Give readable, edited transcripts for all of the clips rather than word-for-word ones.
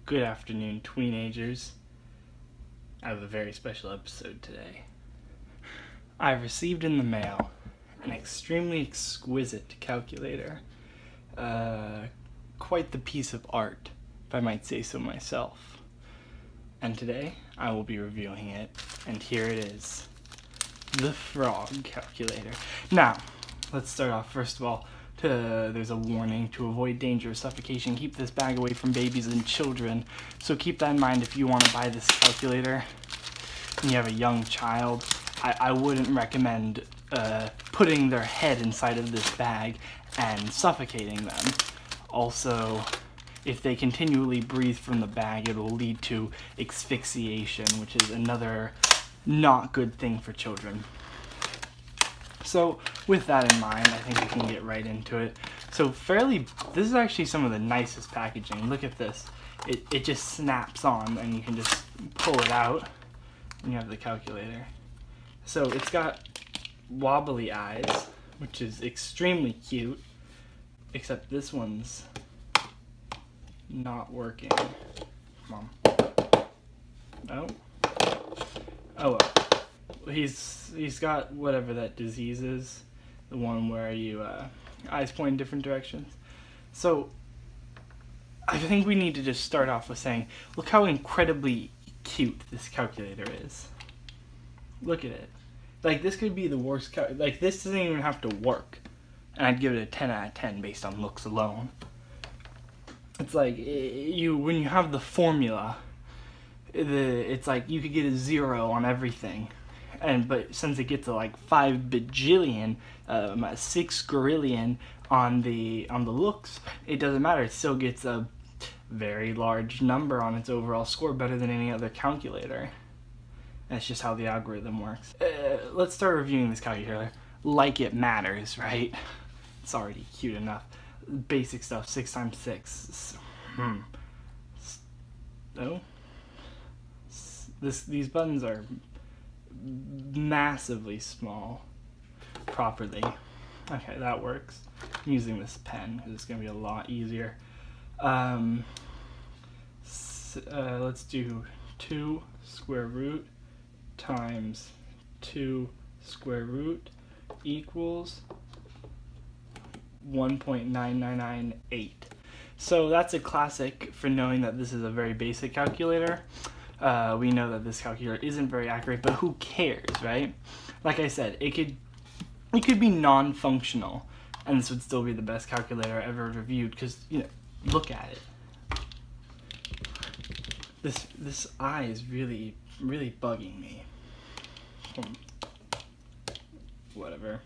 Good afternoon, teenagers. I have a very special episode today. I received in the mail an extremely exquisite calculator. Quite the piece of art, if I might say so myself. And today, I will be reviewing it, and here it is. The Frog Calculator. Now, let's start off first of all. There's a warning: to avoid danger of suffocation, keep this bag away from babies and children. So keep that in mind if you want to buy this calculator and you have a young child. I wouldn't recommend putting their head inside of this bag and suffocating them. Also, if they continually breathe from the bag, it will lead to asphyxiation, which is another not good thing for children. So with that in mind, I think we can get right into it. So this is actually some of the nicest packaging. Look at this. It just snaps on and you can just pull it out and you have the calculator. So it's got wobbly eyes, which is extremely cute, except this one's not working. Come on. Oh well. He's got whatever that disease is, the one where you eyes point in different directions. So I think we need to just start off with saying, look how incredibly cute this calculator is. Look at it. Like, this could be the worst like, this doesn't even have to work, and I'd give it a 10 out of 10 based on looks alone. It's like when you have the formula, it's like you could get a 0 on everything. But since it gets to like 5 bajillion, 6 gorillion on the looks, it doesn't matter. It still gets a very large number on its overall score, better than any other calculator. That's just how the algorithm works. Let's start reviewing this calculator like it matters, right? It's already cute enough. Basic stuff: 6 times 6. Oh, these buttons are massively small properly. Okay, that works. I'm using this pen because it's going to be a lot easier. Let's do 2 square root times 2 square root equals 1.9998. So that's a classic for knowing that this is a very basic calculator. We know that this calculator isn't very accurate, but who cares, right? Like I said, it could be non-functional, and this would still be the best calculator ever reviewed, because, look at it. This eye is really, really bugging me. Whatever.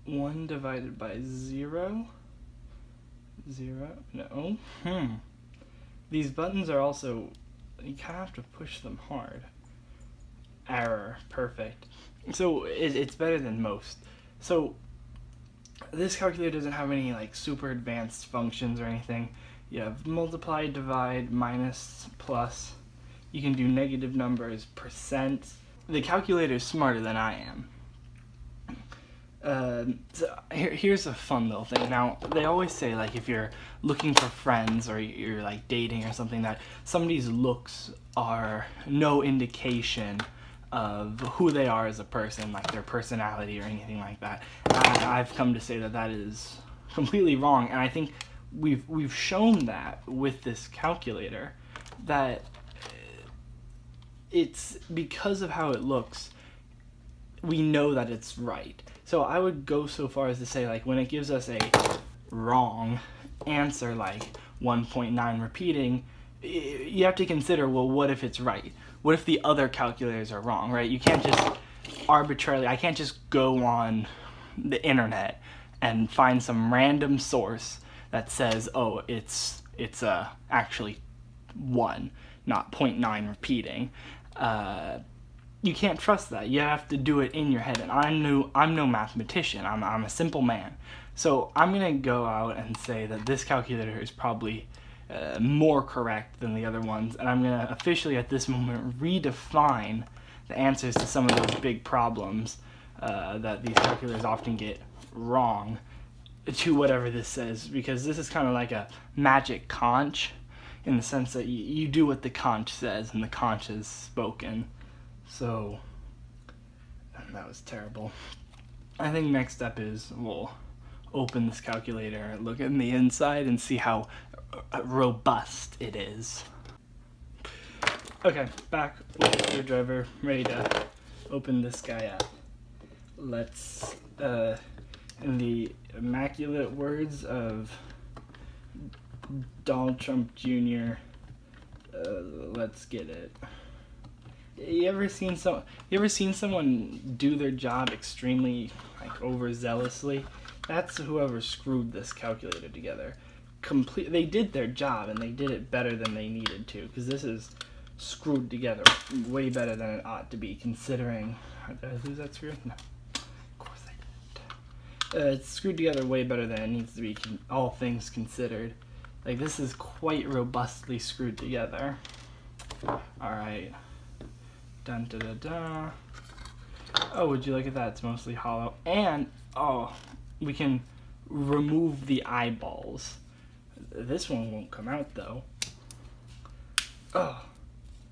1 divided by 0. 0. No. These buttons are also, you kind of have to push them hard. Error. Perfect. So it's better than most. So this calculator doesn't have any like super advanced functions or anything. You have multiply, divide, minus, plus. You can do negative numbers, percent. The calculator is smarter than I am. So here's a fun little thing. Now, they always say, like, if you're looking for friends or you're like dating or something, that somebody's looks are no indication of who they are as a person, like their personality or anything like that. I've come to say that is completely wrong, and I think we've shown that with this calculator, that it's because of how it looks, we know that it's right. So I would go so far as to say, like, when it gives us a wrong answer, like 1.9 repeating, you have to consider, well, what if it's right? What if the other calculators are wrong, right? You can't just I can't just go on the internet and find some random source that says, oh, it's actually 1, not 0.9 repeating. You can't trust that. You have to do it in your head, and I'm no mathematician. I'm a simple man. So I'm gonna go out and say that this calculator is probably more correct than the other ones, and I'm gonna officially at this moment redefine the answers to some of those big problems that these calculators often get wrong to whatever this says, because this is kind of like a magic conch. in the sense that you do what the conch says, and the conch is spoken. So, that was terrible. I think next step is we'll open this calculator, look in the inside, and see how robust it is. Okay, back with the screwdriver, ready to open this guy up. Let's, in the immaculate words of Donald Trump Jr., let's get it. You ever seen someone do their job extremely, like, overzealously? That's whoever screwed this calculator together. They did their job, and they did it better than they needed to, because this is screwed together way better than it ought to be, considering... Did I lose that screw? No. Of course I didn't. It's screwed together way better than it needs to be, all things considered. Like, this is quite robustly screwed together. Alright. Dun da da da. Oh, would you look at that? It's mostly hollow. And, oh, we can remove the eyeballs. This one won't come out, though. Oh,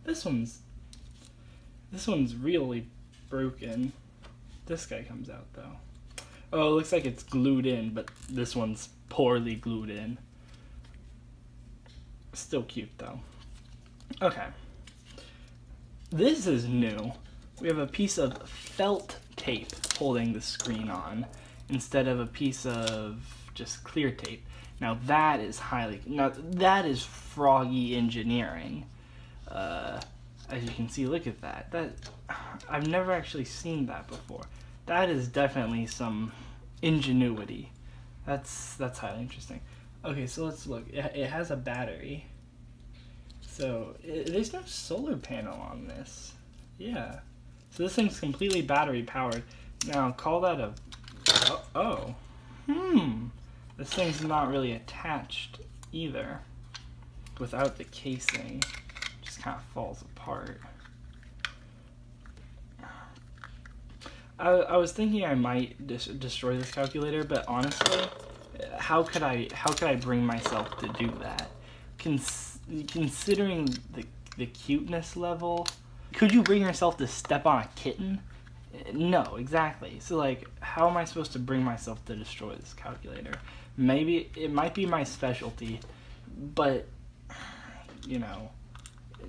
this one's really broken. This guy comes out, though. Oh, it looks like it's glued in, but this one's poorly glued in. Still cute, though. Okay. This is new. We have a piece of felt tape holding the screen on instead of a piece of just clear tape. Now that is that is froggy engineering. As you can see, look at that. I've never actually seen that before. That is definitely some ingenuity. That's highly interesting. Okay, so let's look. It has a battery. So there's no solar panel on this. Yeah. So this thing's completely battery powered. Now call that a... Oh. This thing's not really attached either. Without the casing. It just kind of falls apart. I was thinking I might destroy this calculator, but honestly, how could I bring myself to do that? Considering the cuteness level, could you bring yourself to step on a kitten? No, exactly. So, like, how am I supposed to bring myself to destroy this calculator? Maybe it might be my specialty, but you know,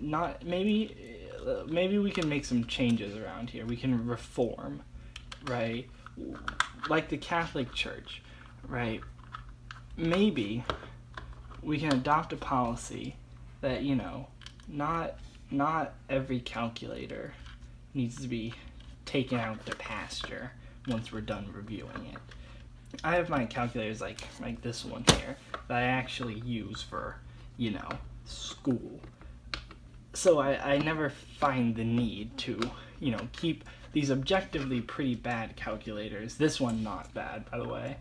not maybe we can make some changes around here. We can reform, right? Like the Catholic Church, right? Maybe we can adopt a policy that, you know, not every calculator needs to be taken out to pasture once we're done reviewing it. I have my calculators like this one here that I actually use for, you know, school. So I never find the need to, you know, keep these objectively pretty bad calculators, this one not bad, by the way,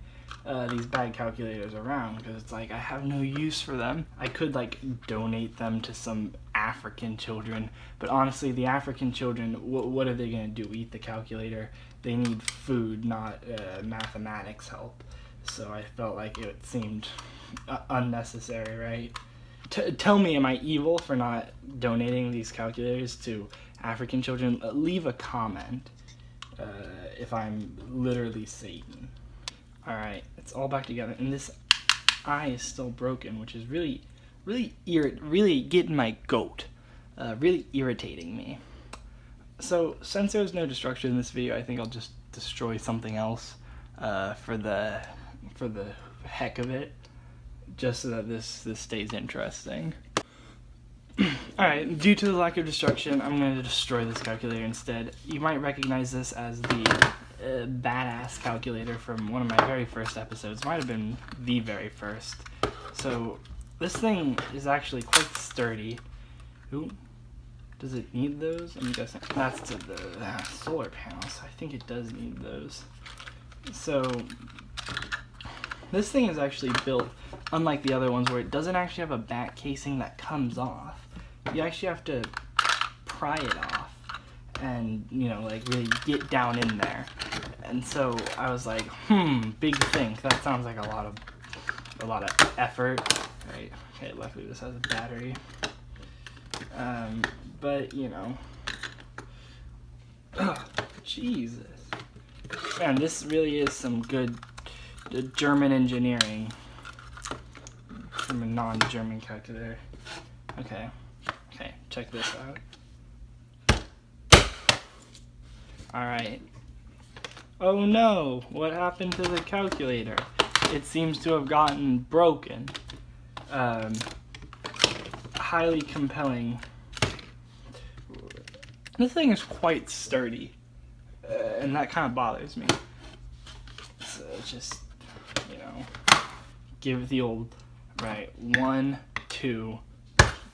these bad calculators around, because it's like I have no use for them. I could, like, donate them to some African children, but honestly, the African children, what are they going to do? Eat the calculator? They need food, not mathematics help. So I felt like it seemed unnecessary, right? Tell me, am I evil for not donating these calculators to African children? Leave a comment if I'm literally Satan. Alright, it's all back together, and this eye is still broken, which is really getting my goat, really irritating me. So, since there's no destruction in this video, I think I'll just destroy something else for the heck of it, just so that this stays interesting. Alright, due to the lack of destruction, I'm going to destroy this calculator instead. You might recognize this as the badass calculator from one of my very first episodes. Might have been the very first. So, this thing is actually quite sturdy. Ooh. Does it need those? I'm guessing. That's to the solar panels. I think it does need those. So, this thing is actually built, unlike the other ones, where it doesn't actually have a back casing that comes off. You actually have to pry it off and, you know, like, really get down in there. And so I was like, big thing. That sounds like a lot of effort Right. Okay, luckily this has a battery. But, you know. Ugh, Jesus. Man, this really is some good German engineering from a non-German calculator. Okay. Okay, check this out. Alright. Oh no! What happened to the calculator? It seems to have gotten broken. Highly compelling. This thing is quite sturdy. And that kind of bothers me. So just, you know, give the old, right, 1, 2,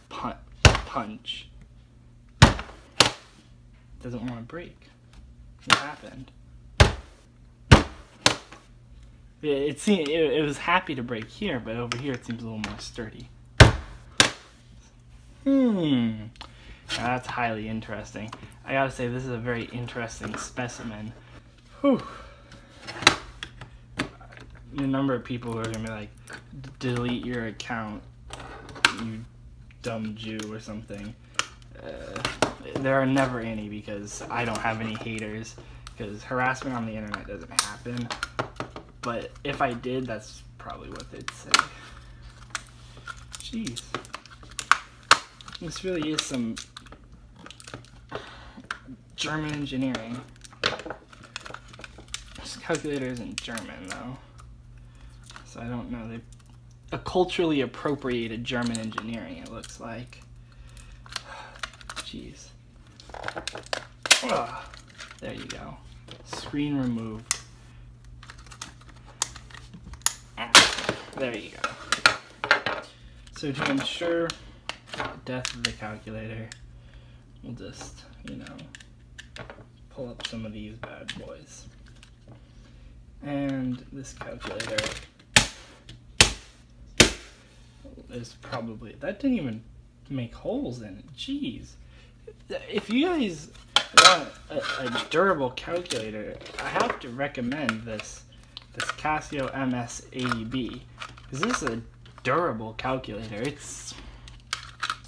punch. Doesn't want to break. What happened? It was happy to break here, but over here it seems a little more sturdy. Now that's highly interesting. I gotta say, this is a very interesting specimen. Whew. The number of people who are gonna be like, delete your account, you dumb Jew or something. There are never any, because I don't have any haters, because harassment on the internet doesn't happen. But if I did, that's probably what they'd say. Jeez. This really is some German engineering. This calculator isn't German, though. So I don't know. They culturally appropriated German engineering, it looks like. Jeez. Ugh. There you go. Screen removed. There you go. So to ensure the death of the calculator, we'll just, you know, pull up some of these bad boys. And this calculator is probably, that didn't even make holes in it. Jeez. If you guys want a durable calculator, I have to recommend this Casio MS-80B, because this is a durable calculator. It's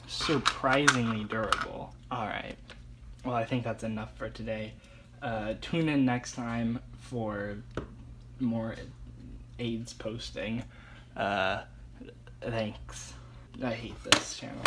surprisingly durable. Alright, well, I think that's enough for today. Tune in next time for more AIDS posting. Thanks. I hate this channel.